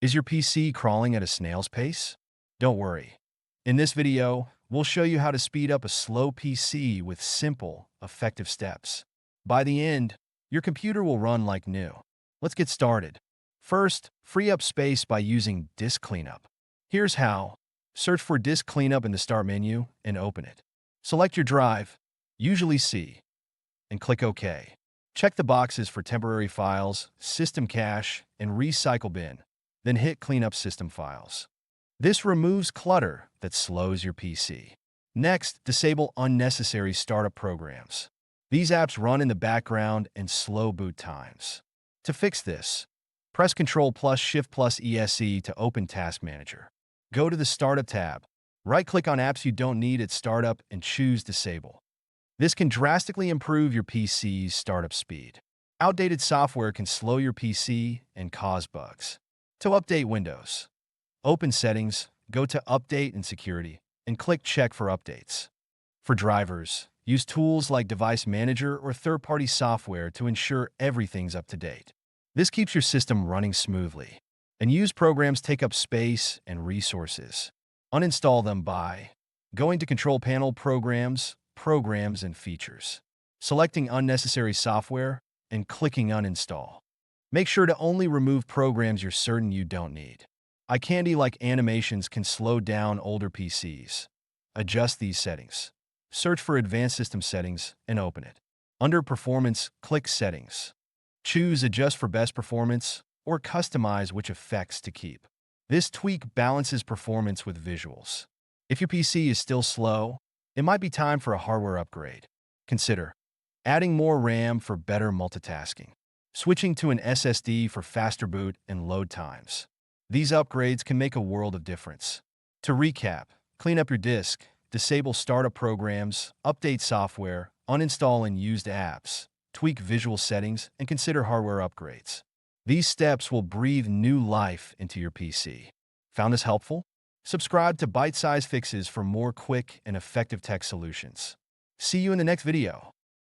Is your PC crawling at a snail's pace? Don't worry. In this video, we'll show you how to speed up a slow PC with simple, effective steps. By the end, your computer will run like new. Let's get started. First, free up space by using Disk Cleanup. Here's how. Search for Disk Cleanup in the Start menu and open it. Select your drive, usually C, and click OK. Check the boxes for temporary files, system cache, and recycle bin. Then hit Clean up System Files. This removes clutter that slows your PC. Next, disable unnecessary startup programs. These apps run in the background and slow boot times. To fix this, press Ctrl plus Shift plus ESC to open Task Manager. Go to the Startup tab. Right-click on apps you don't need at startup and choose Disable. This can drastically improve your PC's startup speed. Outdated software can slow your PC and cause bugs. To update Windows, open Settings, go to Update and Security, and click Check for updates. For drivers, use tools like Device Manager or third-party software to ensure everything's up to date. This keeps your system running smoothly. And use programs take up space and resources. Uninstall them by going to Control Panel Programs, Programs and Features, selecting unnecessary software, and clicking Uninstall. Make sure to only remove programs you're certain you don't need. Eye candy-like animations can slow down older PCs. Adjust these settings. Search for Advanced System Settings and open it. Under Performance, click Settings. Choose Adjust for Best Performance or customize which effects to keep. This tweak balances performance with visuals. If your PC is still slow, it might be time for a hardware upgrade. Consider adding more RAM for better multitasking, switching to an SSD for faster boot and load times. These upgrades can make a world of difference. To recap, clean up your disk, disable startup programs, update software, uninstall unused apps, tweak visual settings, and consider hardware upgrades. These steps will breathe new life into your PC. Found this helpful? Subscribe to Byte-Sized Fixes for more quick and effective tech solutions. See you in the next video.